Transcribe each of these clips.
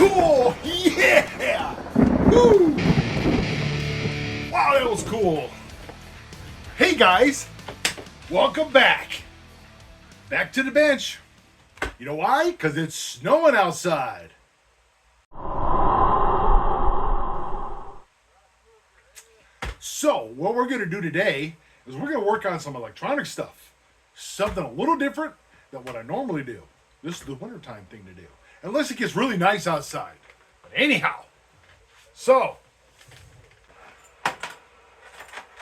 cool! Yeah! Woo! Wow, that was cool. Hey guys, welcome back. Back to the bench. You know why? Because it's snowing outside. So, what we're going to do today is we're going to work on some electronic stuff. Something a little different than what I normally do. This is the wintertime thing to do. Unless it gets really nice outside. But anyhow, so,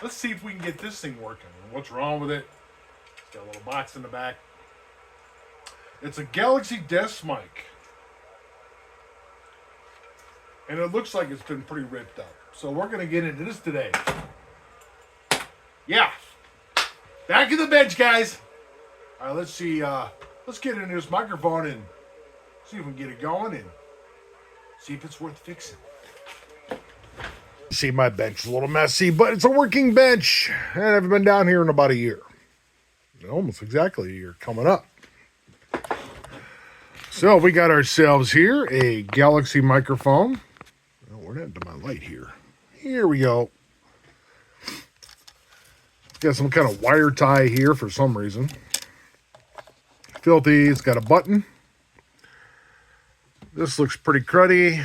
let's see if we can get this thing working. What's wrong with it? It's got a little box in the back. It's a Galaxy desk mic. And it looks like it's been pretty ripped up. So we're going to get into this today. Yeah. Back in the bench, guys. All right, let's see. Let's get into this microphone and see if we can get it going and see if it's worth fixing. See, my bench is a little messy, but it's a working bench. And I haven't been down here in about a year. Almost exactly a year coming up. So we got ourselves here a Galaxy microphone. Oh, we're not into my light here. Here we go. Got some kind of wire tie here for some reason. Filthy. It's got a button. This looks pretty cruddy.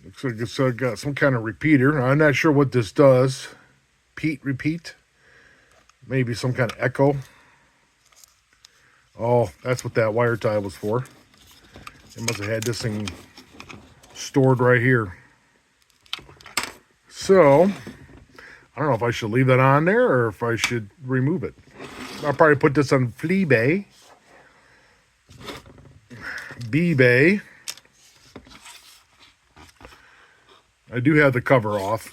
Looks like it's got some kind of repeater. I'm not sure what this does. Repeat. Maybe some kind of echo. Oh, that's what that wire tie was for. They must have had this thing stored right here. So, I don't know if I should leave that on there or if I should remove it. I'll probably put this on Fleabay. B-Bay. I do have the cover off.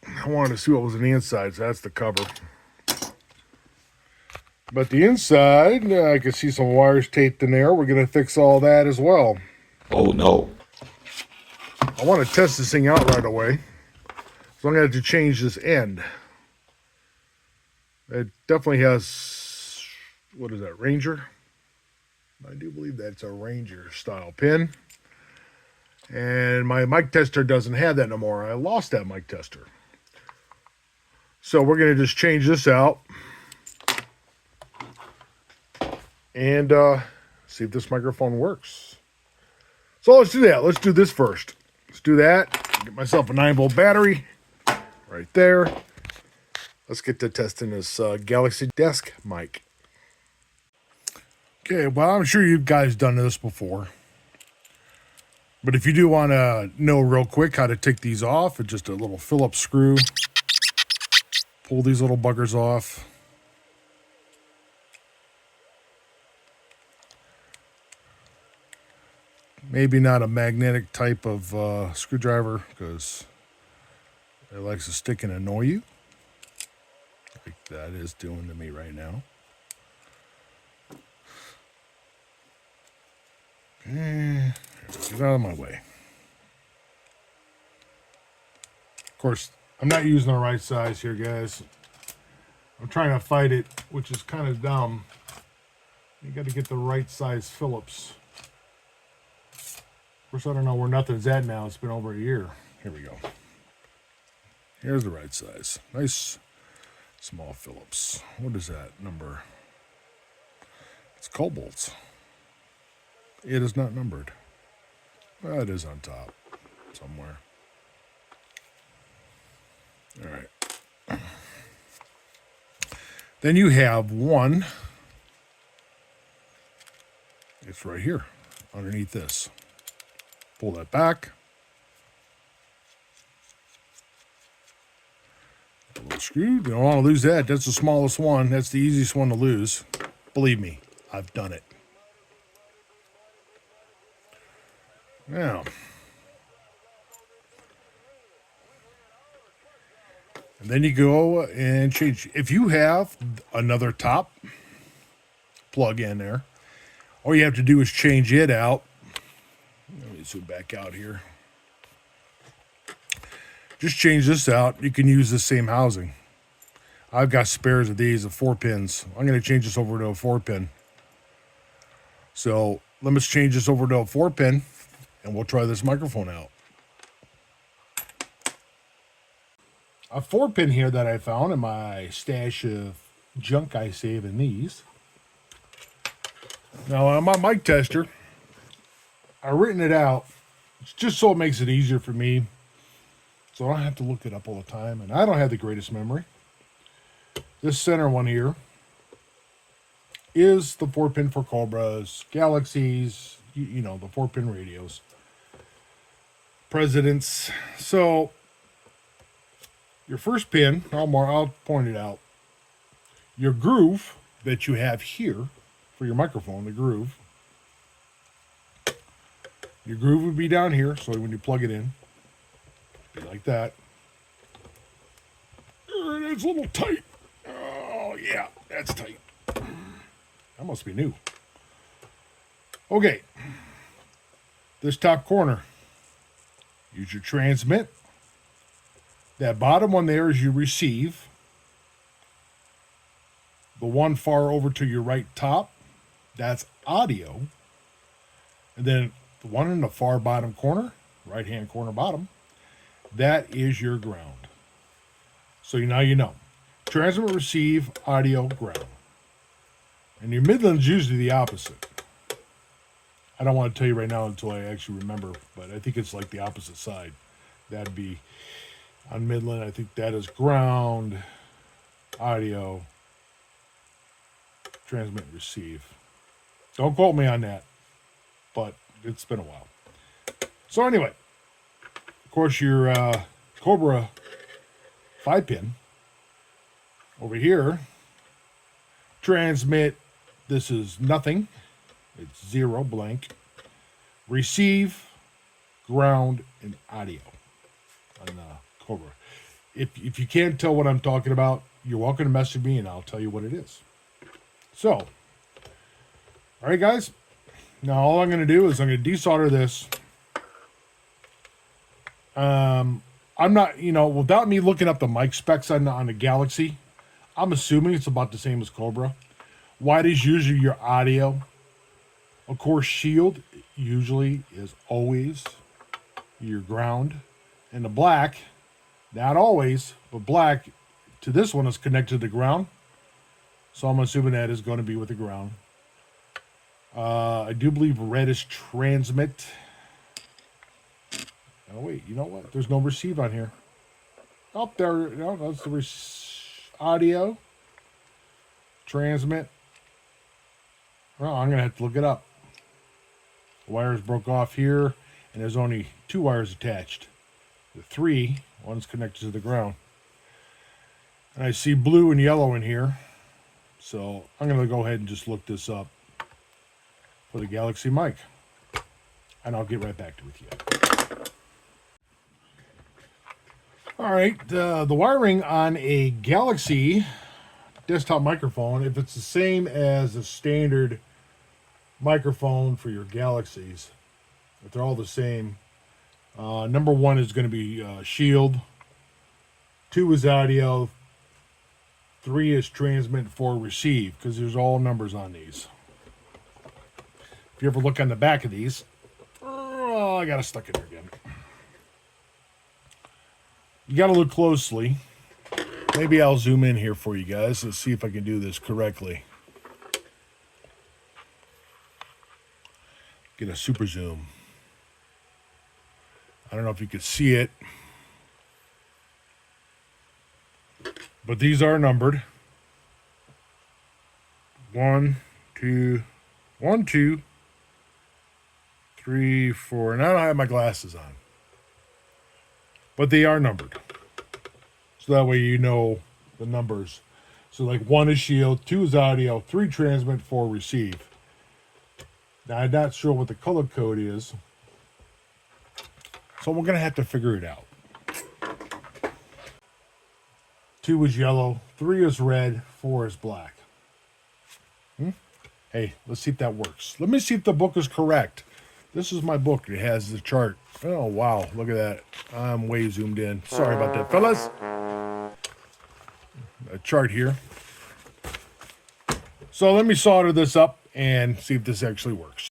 I wanted to see what was on the inside, so that's the cover. But the inside, I can see some wires taped in there. We're going to fix all that as well. Oh, no. I want to test this thing out right away. So I'm going to have to change this end. It definitely has, what is that, Ranger? I do believe that's a Ranger style pin. And my mic tester doesn't have that no more. I lost that mic tester. So we're going to just change this out. And see if this microphone works. So let's do that. Let's do this first. Let's do that. Get myself a 9-volt battery right there. Let's get to testing this Galaxy desk mic. Okay, well, I'm sure you guys done this before. But if you do want to know real quick how to take these off, it's just a little Phillips screw. Pull these little buggers off. Maybe not a magnetic type of screwdriver because it likes to stick and annoy you. Like that is doing to me right now. Okay, get out of my way. Of course, I'm not using the right size here, guys. I'm trying to fight it, which is kind of dumb. You got to get the right size Phillips. Of course, I don't know where nothing's at now. It's been over a year. Here we go. Here's the right size. Nice small Phillips. What is that number? It's Cobalt's. It is not numbered. Well, it is on top somewhere. All right. Then you have one. It's right here underneath this. Pull that back. A little screw. You don't want to lose that. That's the smallest one. That's the easiest one to lose. Believe me, I've done it. Now, and then you go and change. If you have another top plug in there, all you have to do is change it out. Let me zoom back out here. Just change this out. You can use the same housing. I've got spares of these, of 4 pins. I'm going to change this over to a 4 pin. So let's change this over to a 4-pin, and we'll try this microphone out. A 4-pin here that I found in my stash of junk I save in these. Now on my mic tester, I've written it out just so it makes it easier for me, so I don't have to look it up all the time, and I don't have the greatest memory. This center one here is the 4-pin for Cobras, Galaxies, you know, the 4-pin radios, Presidents. So your first pin, I'll point it out. Your groove that you have here for your microphone, the groove. Your groove would be down here, so when you plug it in, be like that. It's a little tight. Oh, yeah, that's tight. That must be new. Okay. This top corner. Use your transmit. That bottom one there is your receive. The one far over to your right top, that's audio. And then the one in the far bottom corner, right-hand corner bottom, that is your ground. So now you know. Transmit, receive, audio, ground. And your Midland's usually the opposite. I don't want to tell you right now until I actually remember, but I think it's like the opposite side. That'd be on Midland. I think that is ground, audio, transmit, receive. Don't quote me on that, but it's been a while. So anyway, of course, your Cobra 5-pin over here, transmit, this is nothing. It's 0, blank. Receive, ground, and audio on the Cobra. If you can't tell what I'm talking about, you're welcome to message me and I'll tell you what it is. So, all right, guys. Now all I'm going to do is I'm going to desolder this. I'm not, without me looking up the mic specs on the Galaxy, I'm assuming it's about the same as Cobra. White is usually your audio. Of course, shield usually is always your ground. And the black, not always, but black to this one is connected to the ground. So I'm assuming that is going to be with the ground. I do believe red is transmit. Oh, wait, you know what? There's no receive on here. Oh, there, no, that's the audio. Transmit. Well, I'm going to have to look it up. The wires broke off here, and there's only 2 wires attached. The 3, one's connected to the ground. And I see blue and yellow in here. So I'm going to go ahead and just look this up for the Galaxy mic. And I'll get right back to with you. All right, the wiring on a Galaxy desktop microphone, if it's the same as a standard microphone for your Galaxies, if they're all the same, number 1 is going to be shield, 2 is audio, 3 is transmit, 4 receive, because there's all numbers on these. If you ever look on the back of these, oh, I got it stuck in there again. You got to look closely. Maybe I'll zoom in here for you guys. Let's see if I can do this correctly. Get a super zoom. I don't know if you can see it, but these are numbered. 1, 2, 1, 2, 3, 4. And I don't have my glasses on, but they are numbered. So that way you know the numbers. So like 1 is shield, 2 is audio, 3 transmit, 4 receive. Now I'm not sure what the color code is, so we're going to have to figure it out. 2 is yellow, 3 is red, 4 is black. Hey, let's see if that works. Let me see if the book is correct. This is my book. It has the chart. Oh, wow. Look at that. I'm way zoomed in. Sorry about that, fellas. A chart here. So let me solder this up, and see if this actually works.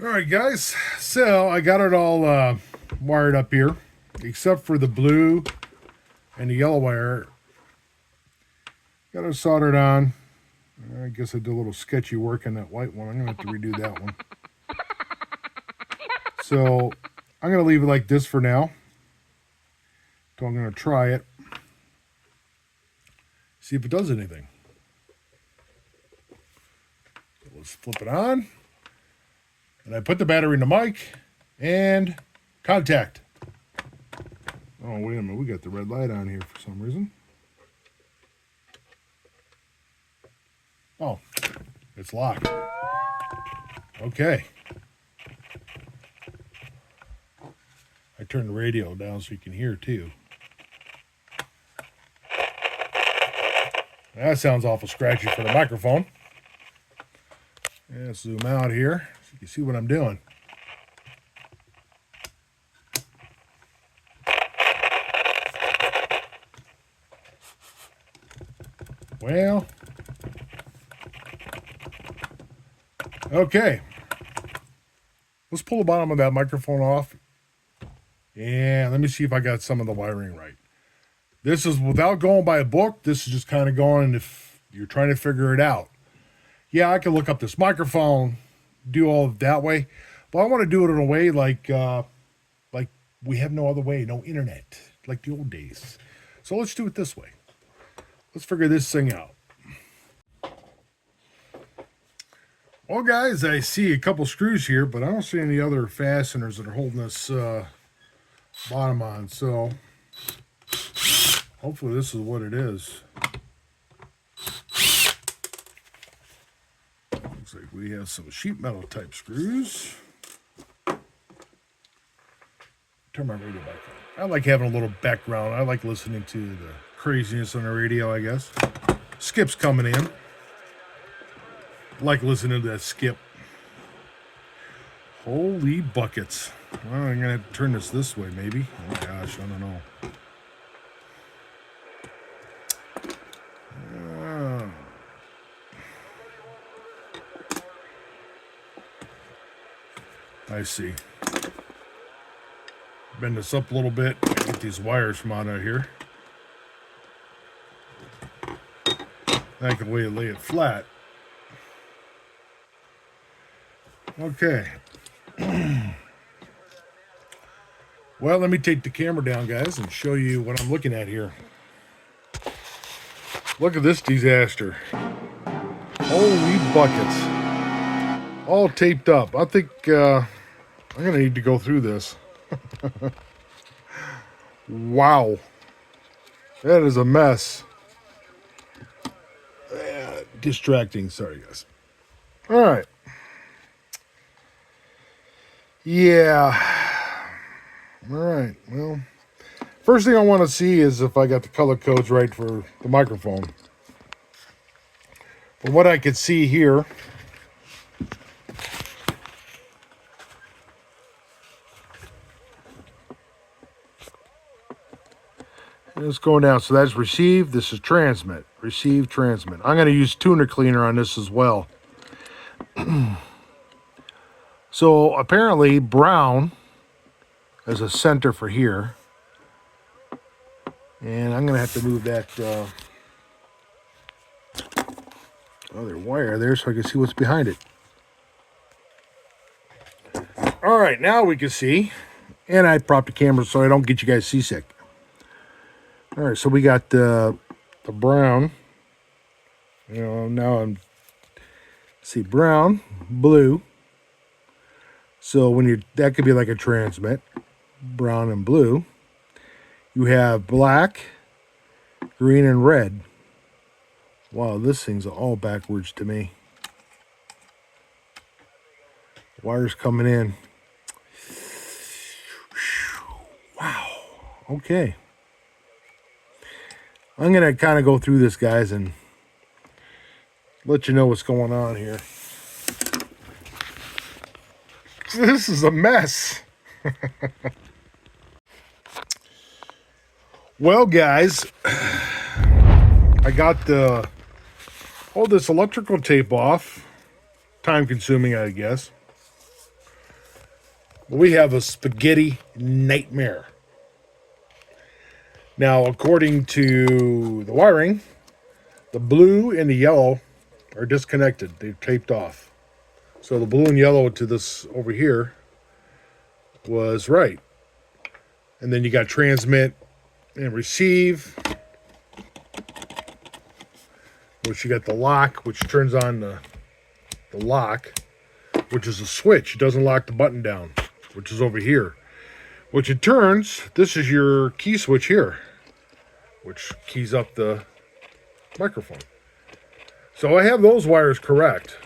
All right, guys. So I got it all wired up here, except for the blue and the yellow wire. Got it soldered on. I guess I did a little sketchy work on that white one. I'm going to have to redo that one. So I'm going to leave it like this for now. So I'm going to try it. See if it does anything. So let's flip it on. And I put the battery in the mic. And contact. Oh, wait a minute. We got the red light on here for some reason. Oh, it's locked. Okay. I turned the radio down so you can hear too. That sounds awful scratchy for the microphone. Yeah, zoom out here so you can see what I'm doing. Well, okay. Let's pull the bottom of that microphone off. And let me see if I got some of the wiring right. This is without going by a book. This is just kind of going if you're trying to figure it out. Yeah, I can look up this microphone, do all of that way. But I want to do it in a way like we have no other way, no internet, like the old days. So let's do it this way. Let's figure this thing out. Well, guys, I see a couple screws here, but I don't see any other fasteners that are holding this bottom on. So hopefully this is what it is. Looks like we have some sheet metal type screws. Turn my radio back on. I like having a little background. I like listening to the craziness on the radio, I guess. Skip's coming in. I like listening to that skip. Holy buckets. Well, I'm going to have to turn this way, maybe. Oh, my gosh, I don't know. I see. Bend this up a little bit. Get these wires from out of here. I can lay it flat. Okay. Well, let me take the camera down, guys, and show you what I'm looking at here. Look at this disaster. Holy buckets. All taped up. I think I'm going to need to go through this. Wow. That is a mess. Distracting. Sorry, guys. All right. Yeah. All right. Well, first thing I want to see is if I got the color codes right for the microphone. From what I could see here, it's going down. So that's receive. This is transmit. Receive, transmit. I'm going to use tuner cleaner on this as well. So apparently brown is a center for here. And I'm going to have to move that other wire there so I can see what's behind it. All right, now we can see. And I propped the camera so I don't get you guys seasick. All right, so we got the brown. You know, now I'm see brown, blue. So when that could be like a transmit, brown and blue. You have black, green, and red. Wow, this thing's all backwards to me. Wires coming in. Wow. Okay. I'm going to kind of go through this, guys, and let you know what's going on here. This is a mess. Well, guys, I got pull this electrical tape off. Time consuming, I guess. We have a spaghetti nightmare. Now, according to the wiring, the blue and the yellow are disconnected. They're taped off. So the blue and yellow to this over here was right. And then you got transmit and receive, which you got the lock, which turns on the lock, which is a switch. It doesn't lock the button down, which is over here. Which it turns, this is your key switch here, which keys up the microphone. So I have those wires correct.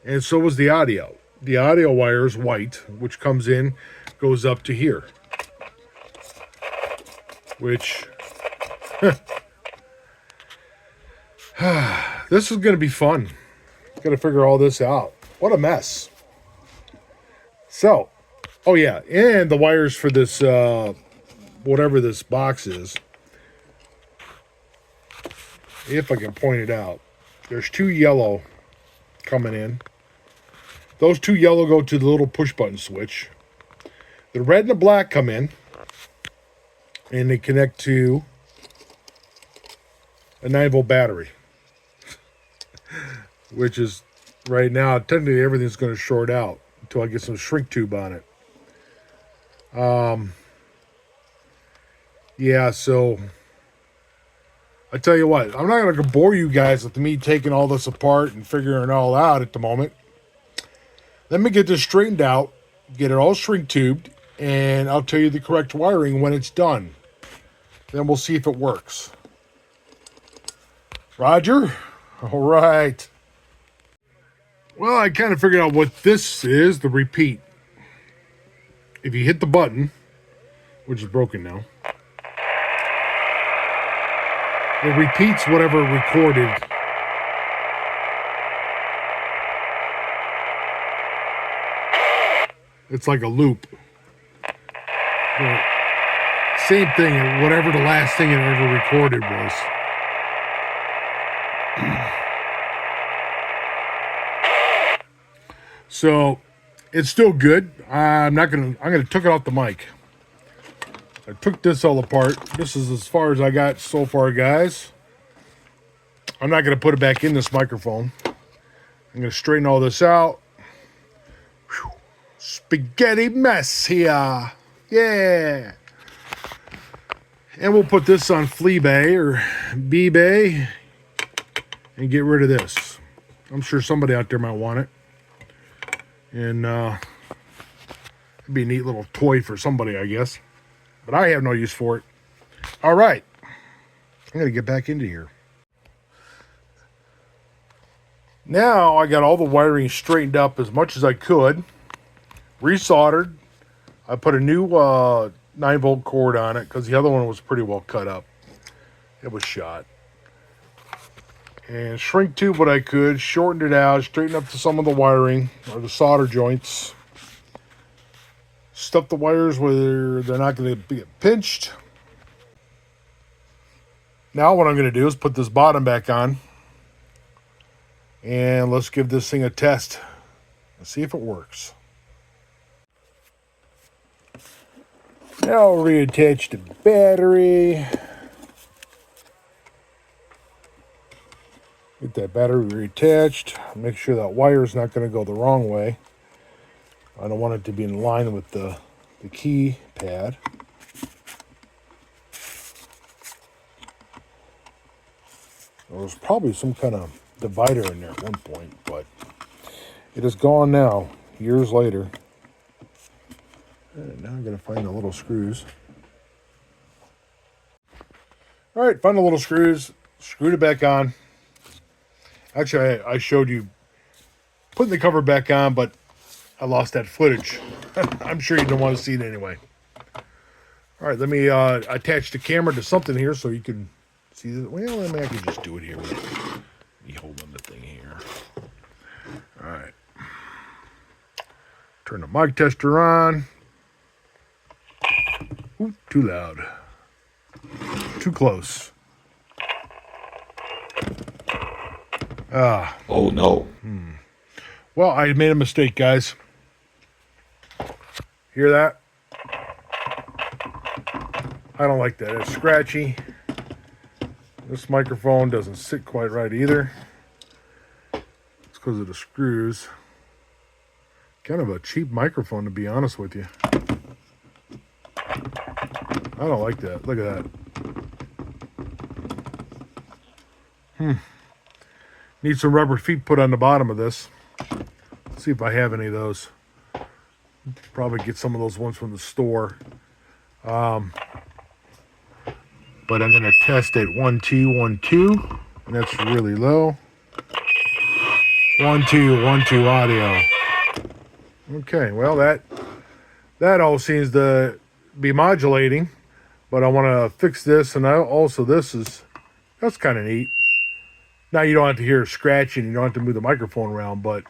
And so was the audio. The audio wire is white, which comes in, goes up to here. Which, this is going to be fun. Got to figure all this out. What a mess. So, oh yeah, and the wires for this, whatever this box is, if I can point it out, there's 2 yellow coming in. Those 2 yellow go to the little push button switch. The red and the black come in, and they connect to a 9-volt battery, which is right now, technically everything's going to short out until I get some shrink tube on it. Yeah, so I tell you what, I'm not going to bore you guys with me taking all this apart and figuring it all out at the moment. Let me get this straightened out, get it all shrink tubed, and I'll tell you the correct wiring when it's done. Then we'll see if it works. Roger? All right. Well, I kind of figured out what this is, the repeat. If you hit the button, which is broken now, it repeats whatever recorded. It's like a loop. Same thing, whatever the last thing it ever recorded was. So it's still good. I'm gonna took it off the mic. I took this all apart. This is as far as I got so far, guys. I'm not gonna put it back in this microphone. I'm gonna straighten all this out. Whew. Spaghetti mess here. Yeah. And we'll put this on Fleabay or B-Bay and get rid of this. I'm sure somebody out there might want it. And it'd be a neat little toy for somebody, I guess. But I have no use for it. All right. I'm going to get back into here. Now I got all the wiring straightened up as much as I could. Resoldered. I put a new 9-volt cord on it because the other one was pretty well cut up. It was shot. And shrink tube what I could, shortened it out, straightened up to some of the wiring or the solder joints. Stuff the wires where they're not going to get pinched. Now what I'm going to do is put this bottom back on. And let's give this thing a test. Let's see if it works. Now I'll reattach the battery. Get that battery reattached. Make sure that wire is not going to go the wrong way. I don't want it to be in line with the key pad. There was probably some kind of divider in there at one point, but it is gone now, years later. And now I'm going to find the little screws. All right, found the little screws. Screwed it back on. Actually, I showed you putting the cover back on, but I lost that footage. I'm sure you don't want to see it anyway. All right, let me attach the camera to something here so you can see this. Well, I can just do it here. Let me hold on the thing here. All right. Turn the mic tester on. Ooh, too loud. Too close. Oh no. Well, I made a mistake, guys. Hear that? I don't like that. It's scratchy. This microphone doesn't sit quite right either. It's because of the screws. Kind of a cheap microphone, to be honest with you. I don't like that. Look at that. Need some rubber feet put on the bottom of this. Let's see if I have any of those. Probably get some of those ones from the store. But I'm going to test it 1 2 1 2, and that's really low. 1 2 1 2 audio. Okay, well that all seems to be modulating, but I want to fix this, and that's kind of neat. Now you don't have to hear scratching, you don't have to move the microphone around, but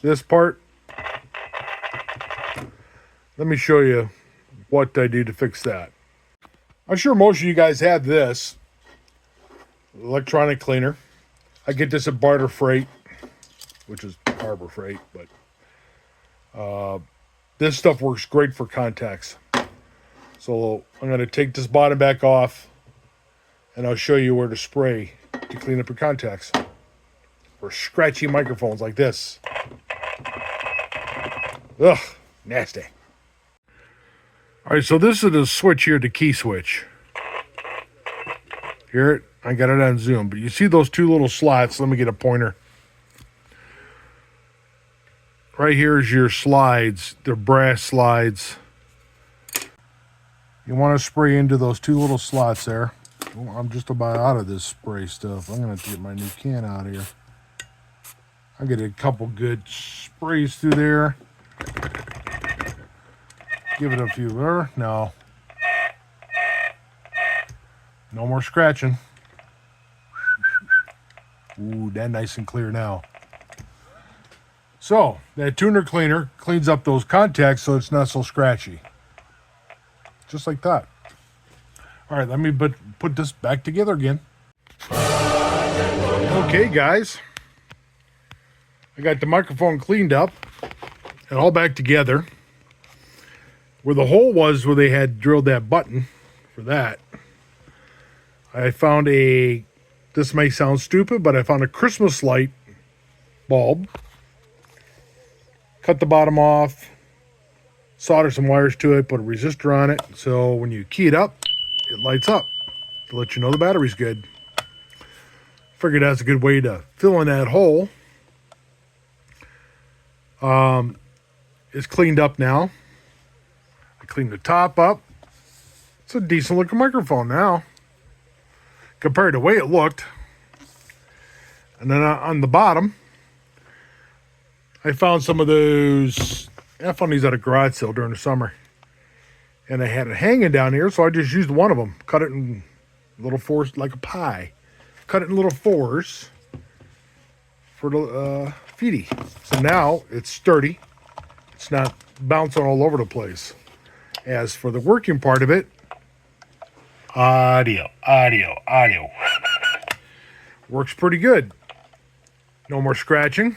this part, let me show you what I do to fix that. I'm sure most of you guys have this electronic cleaner. I get this at Barter Freight, which is Harbor Freight, but this stuff works great for contacts. So I'm going to take this bottom back off, and I'll show you where to spray to clean up your contacts for scratchy microphones like this. Ugh, nasty. All right, so this is the switch here, the key switch. Hear it? I got it on Zoom, but you see those two little slots? Let me get a pointer. Right here is your slides. They're brass slides. You want to spray into those two little slots there. Well, I'm just about out of this spray stuff. I'm going to have to get my new can out of here. I get a couple good sprays through there. Give it a few there. No. No more scratching. Ooh, that nice and clear now. So, that tuner cleaner cleans up those contacts so it's not so scratchy. Just like that. All right, let me put this back together again. Okay, guys. I got the microphone cleaned up and all back together. Where the hole was where they had drilled that button for that, I found this may sound stupid, but I found a Christmas light bulb. Cut the bottom off, solder some wires to it, put a resistor on it, so when you key it up, it lights up to let you know the battery's good. Figured that's a good way to fill in that hole. It's cleaned up now. I cleaned the top up. It's a decent looking microphone now compared to the way it looked. And then on the bottom, I found some of those. I found these at a garage sale during the summer. And I had it hanging down here, so I just used one of them. Cut it in little fours, like a pie. Cut it in little fours for the feedy. So now it's sturdy. It's not bouncing all over the place. As for the working part of it, audio. Works pretty good. No more scratching.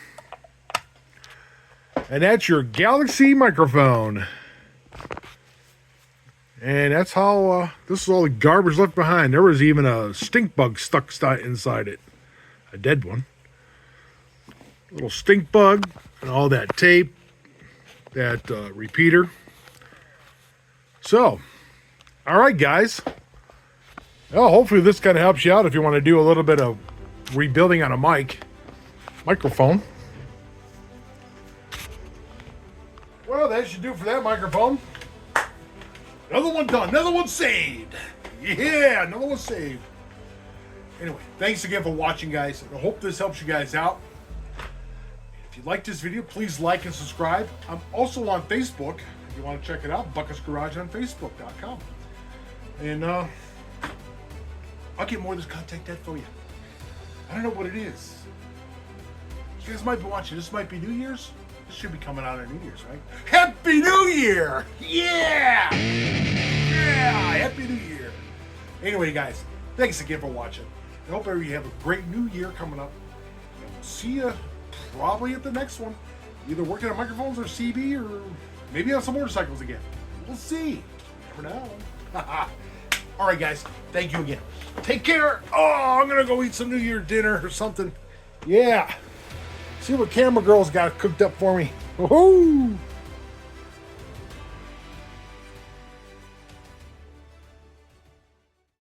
And that's your Galaxy microphone. And that's how, this is all the garbage left behind. There was even a stink bug stuck inside it. A dead one. A little stink bug and all that tape. That repeater. So, all right, guys. Well, hopefully this kind of helps you out if you want to do a little bit of rebuilding on a microphone. Well, that should do for that microphone. Another one done. Another one saved. Yeah, another one saved. Anyway, thanks again for watching, guys. I hope this helps you guys out. If you like this video, please like and subscribe. I'm also on Facebook. If you want to check it out, Buckets Garage on Facebook.com. And I'll get more of this contact that for you. I don't know what it is. You guys might be watching. This might be New Year's. This should be coming out on New Year's, right? Happy New Year! Yeah! Yeah! Happy New Year! Anyway, guys, thanks again for watching. I hope everybody have a great new year coming up. And we'll see you probably at the next one. Either working on microphones or CB, or maybe on some motorcycles again. We'll see. For now. All right, guys. Thank you again. Take care. Oh, I'm gonna go eat some New Year dinner or something. Yeah. See what Camera Girl's got cooked up for me. Woohoo!